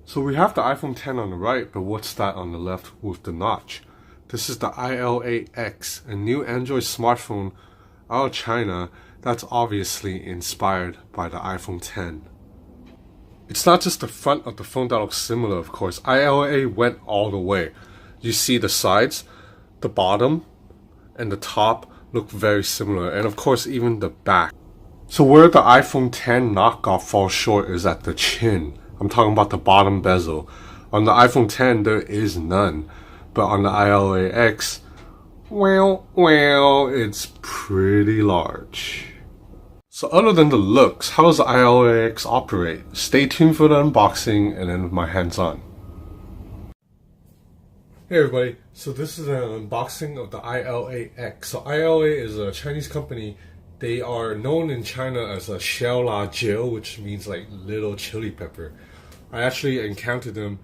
So we have the iPhone 10 on the right, but what's that on the left with the notch? This is the ILA-X, a new Android smartphone out of China that's obviously inspired by the iPhone 10. It's not just the front of the phone that looks similar, of course. ILA went all the way. You see the sides, the bottom, and the top look very similar, and of course even the back. So where the iPhone 10 knockoff falls short is at the chin. I'm talking about the bottom bezel. On the iPhone 10 there is none, but on the ILA-X, well, it's pretty large. So other than the looks, how does the ILA-X operate? Stay tuned for the unboxing and then with my hands on. Hey everybody, so this is an unboxing of the ILA-X. So ILA is a Chinese company. They are known in China as a Xiao La Jiu, which means like little chili pepper. I actually encountered them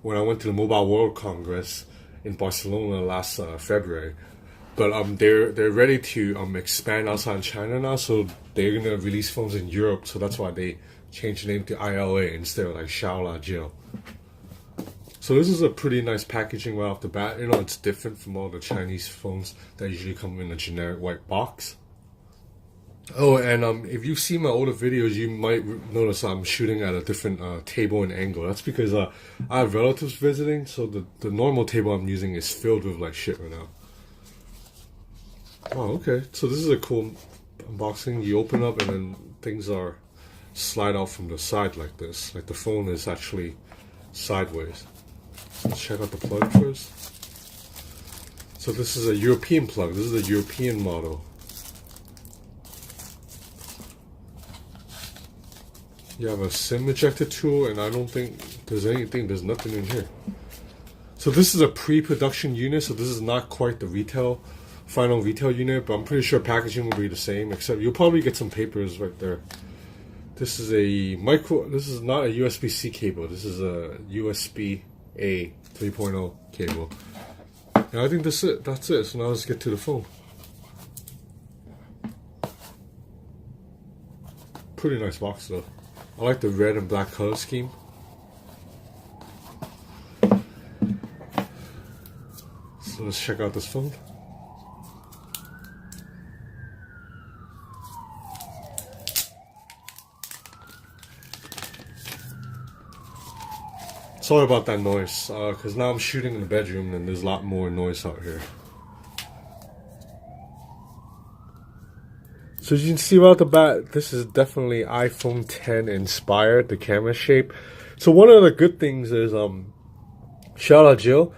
when I went to the Mobile World Congress in Barcelona last February. But they're ready to expand outside China now, so they're gonna release phones in Europe. So that's why they changed the name to ILA instead of like Xiao La Jiu. So this is a pretty nice packaging right off the bat. You know, it's different from all the Chinese phones that usually come in a generic white box. Oh, and if you've seen my older videos, you might notice I'm shooting at a different table and angle. That's because I have relatives visiting, so the normal table I'm using is filled with like shit right now. Oh, okay. So this is a cool unboxing. You open up and then things are slide out from the side like this. Like the phone is actually sideways. Let's check out the plug first. So this is a European plug. This is a European model. You have a SIM ejector tool, and I don't think there's nothing in here. So this is a pre-production unit, so this is not quite the final retail unit, but I'm pretty sure packaging will be the same, except you'll probably get some papers right there. This is this is not a USB-C cable, this is a USB-A 3.0 cable. And I think that's it, so now let's get to the phone. Pretty nice box though. I like the red and black color scheme. So let's check out this phone. Sorry about that noise, because now I'm shooting in the bedroom and there's a lot more noise out here. So as you can see right off the bat, this is definitely iPhone 10 inspired, the camera shape. So one of the good things is, Xiao La Jiu,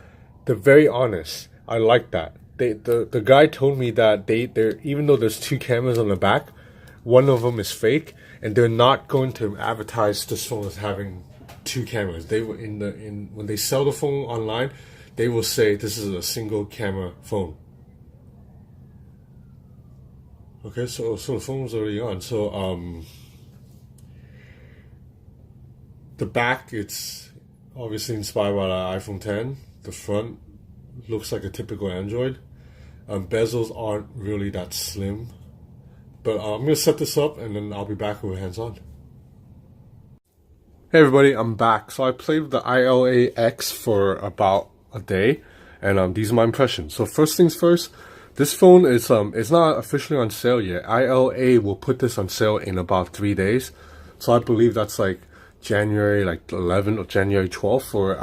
they're very honest. I like that. The guy told me that they're even though there's two cameras on the back, one of them is fake, and they're not going to advertise this phone as having two cameras. They will when they sell the phone online, they will say this is a single camera phone. Okay, so the phone's already on. So the back, it's obviously inspired by the iPhone 10. The front looks like a typical Android. Bezels aren't really that slim. But I'm gonna set this up and then I'll be back with hands on. Hey everybody, I'm back. So I played with the ILA-X for about a day, and these are my impressions. So first things first. This phone is it's not officially on sale yet. ILA will put this on sale in about 3 days. So I believe that's like January 11th or January 12th, or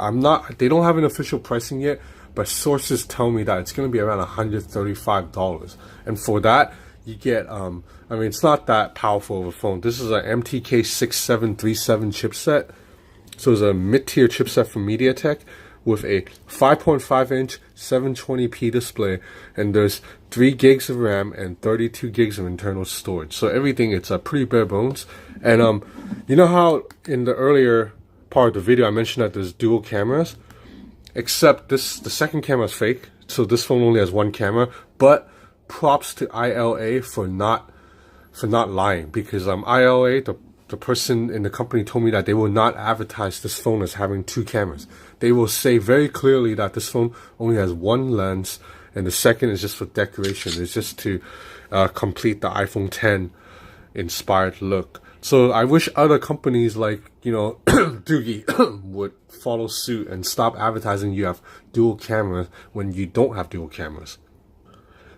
they don't have an official pricing yet, but sources tell me that it's going to be around $135. And for that, you get I mean, it's not that powerful of a phone. This is an MTK6737 chipset. So it's a mid-tier chipset from MediaTek, with a 5.5-inch 720p display, and there's 3 gigs of RAM and 32 gigs of internal storage. So everything, it's a pretty bare bones. And you know how in the earlier part of the video I mentioned that there's dual cameras, except the second camera is fake. So this phone only has one camera. But props to ILA for not lying, because ILA, the person in the company told me that they will not advertise this phone as having 2 cameras. They will say very clearly that this phone only has 1 lens, and the second is just for decoration. It's just to complete the iPhone 10 inspired look. So I wish other companies like, Doogie would follow suit and stop advertising you have dual cameras when you don't have dual cameras.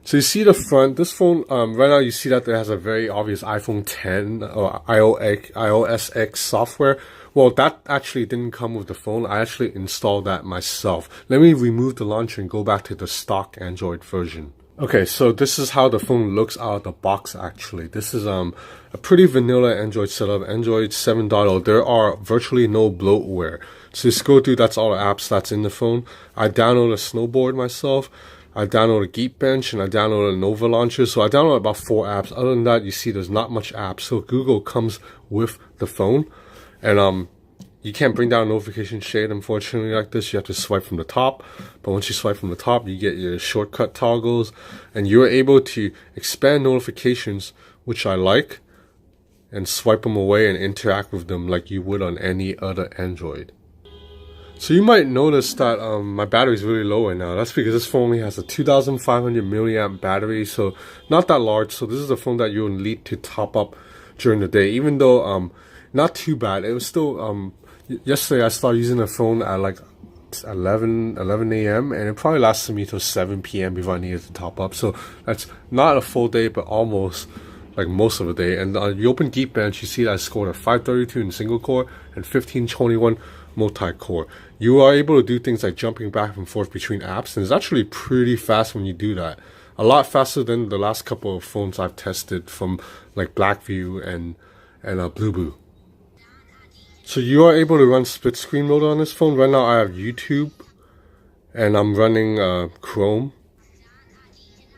So you see the front, this phone, right now you see that there has a very obvious iPhone 10 or iOS X software. Well, that actually didn't come with the phone. I actually installed that myself. Let me remove the launcher and go back to the stock Android version. Okay, so this is how the phone looks out of the box actually. This is a pretty vanilla Android setup, Android 7.0. There are virtually no bloatware. So you scroll through, that's all the apps that's in the phone. I downloaded Snowboard myself. I downloaded Geekbench and I downloaded Nova Launcher. So I downloaded about 4 apps. Other than that, you see there's not much apps. So Google comes with the phone. And you can't bring down a notification shade, unfortunately, like this. You have to swipe from the top. But once you swipe from the top, you get your shortcut toggles. And you're able to expand notifications, which I like, and swipe them away and interact with them like you would on any other Android. So you might notice that my battery is really low right now. That's because this phone only has a 2,500 milliamp battery, so not that large. So this is a phone that you'll need to top up during the day, even though not too bad. It was still yesterday I started using the phone at like 11 a.m. and it probably lasted me till 7 p.m. before I needed to top up. So that's not a full day, but almost like most of the day. And you open Geekbench, you see that I scored a 532 in single core and 1521 multi-core. You are able to do things like jumping back and forth between apps, and it's actually pretty fast when you do that. A lot faster than the last couple of phones I've tested from like Blackview and Blueboo. So you are able to run split screen mode on this phone. Right now I have YouTube and I'm running Chrome.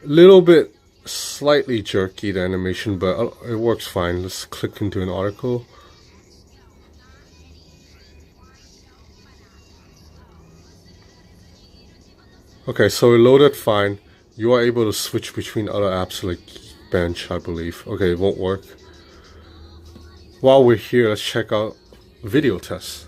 Little bit slightly jerky, the animation, but it works fine. Let's click into an article. Okay, so it loaded fine. You are able to switch between other apps like Bench, I believe. Okay, it won't work. While we're here, let's check out video tests.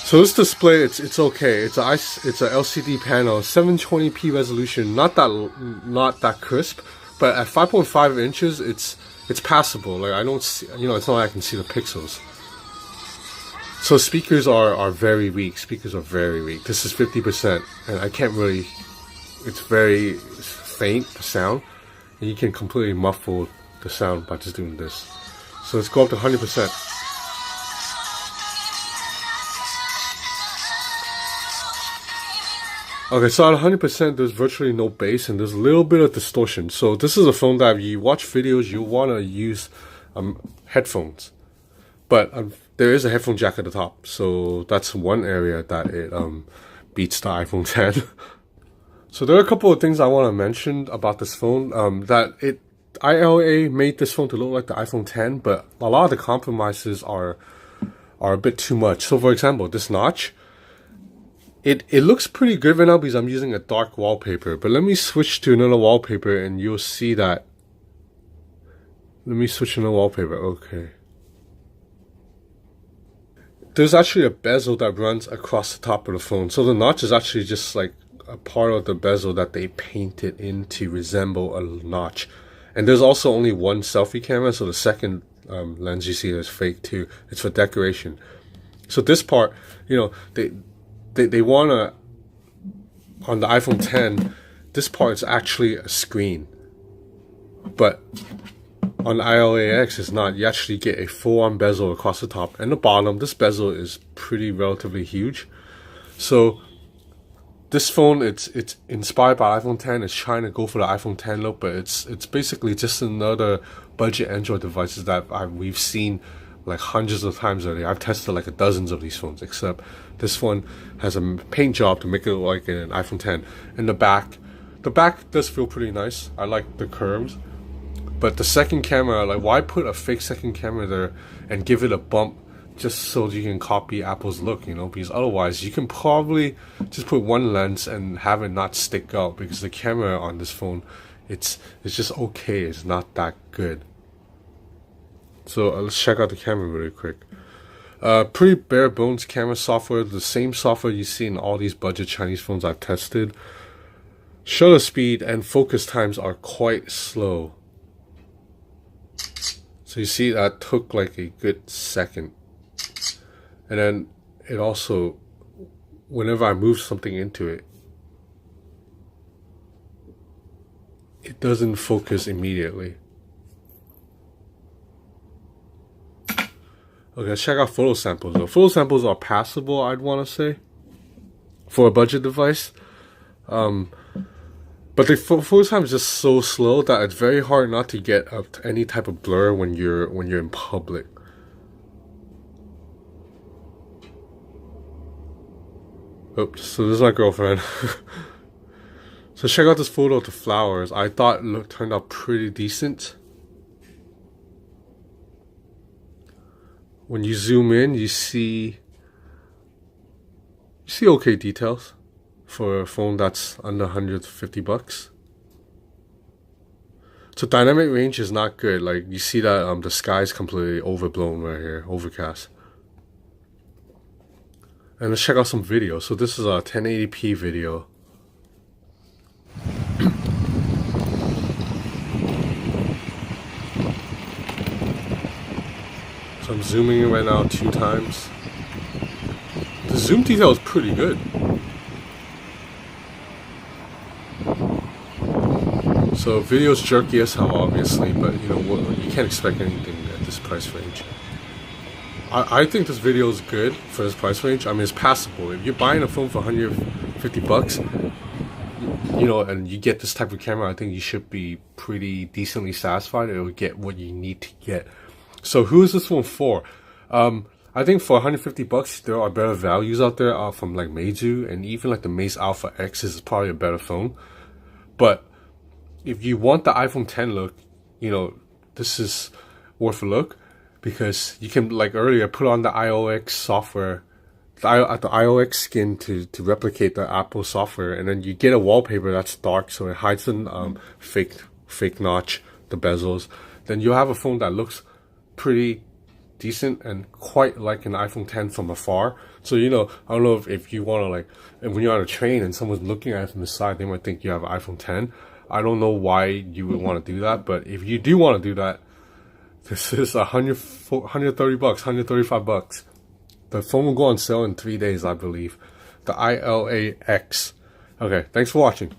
So this display, it's okay. It's a LCD panel, 720p resolution. Not that crisp, but at 5.5 inches, it's passable. Like I don't see, it's not like I can see the pixels. So speakers are very weak. Speakers are very weak. This is 50%, and I can't really. It's very faint sound, and you can completely muffle the sound by just doing this. So let's go up to 100%. Okay, so at 100%, there's virtually no bass, and there's a little bit of distortion. So this is a phone that if you watch videos, you want to use headphones, but there is a headphone jack at the top, so that's one area that it beats the iPhone 10. So there are a couple of things I want to mention about this phone. ILA made this phone to look like the iPhone 10, but a lot of the compromises are a bit too much. So for example, this notch, it looks pretty good right now because I'm using a dark wallpaper. But let me switch to another wallpaper and you'll see that. Let me switch to another wallpaper. Okay. There's actually a bezel that runs across the top of the phone. So the notch is actually just like a part of the bezel that they painted in to resemble a notch. And there's also only one selfie camera, so the second lens you see is fake too. It's for decoration. So this part, they want to, on the iPhone 10, this part is actually a screen. But on the ILAX, it's not. You actually get a full-on bezel across the top and the bottom. This bezel is relatively huge. So this phone, it's inspired by iPhone 10. It's trying to go for the iPhone 10 look, but it's basically just another budget Android devices that we've seen like hundreds of times already. I've tested like dozens of these phones, except this one has a paint job to make it look like an iPhone 10. And the back does feel pretty nice. I like the curves. But the second camera, like why put a fake second camera there and give it a bump just so you can copy Apple's look, because otherwise you can probably just put one lens and have it not stick out, because the camera on this phone, it's just okay, it's not that good. So let's check out the camera really quick. Pretty bare bones camera software, the same software you see in all these budget Chinese phones I've tested. Shutter speed and focus times are quite slow. So you see that took like a good second. And then it also, whenever I move something into it, it doesn't focus immediately. Okay, let's check out photo samples though. Photo samples are passable, I'd want to say, for a budget device. But the photo time is just so slow that it's very hard not to get any type of blur when you're in public. Oops, so this is my girlfriend. So check out this photo of the flowers. I thought it turned out pretty decent. When you zoom in, you see okay details for a phone that's under 150 bucks. So dynamic range is not good. Like you see that the sky's completely overblown right here, overcast. And let's check out some video. So this is a 1080p video. So I'm zooming in right now 2 times. The zoom detail is pretty good. So video's jerky as hell, obviously, but you know you can't expect anything at this price range. I think this video is good for this price range. I mean, it's passable. If you're buying a phone for 150 bucks, you know, and you get this type of camera, I think you should be pretty decently satisfied. It will get what you need to get. So who is this one for? I think for 150 bucks, there are better values out there from like Meizu, and even like the Meizu Alpha X is probably a better phone. But if you want the iPhone 10 look, you know, this is worth a look, because you can, like earlier, put on the IOX software, the IOX skin to replicate the Apple software, and then you get a wallpaper that's dark, so it hides the fake notch, the bezels. Then you'll have a phone that looks pretty decent and quite like an iPhone 10 from afar. So, you know, I don't know if you want to, like, when you're on a train and someone's looking at it from the side, they might think you have an iPhone 10. I don't know why you would want to do that, but if you do want to do that, this is 130 bucks, 135 bucks. The phone will go on sale in 3 days, I believe. The ILAX. Okay, thanks for watching.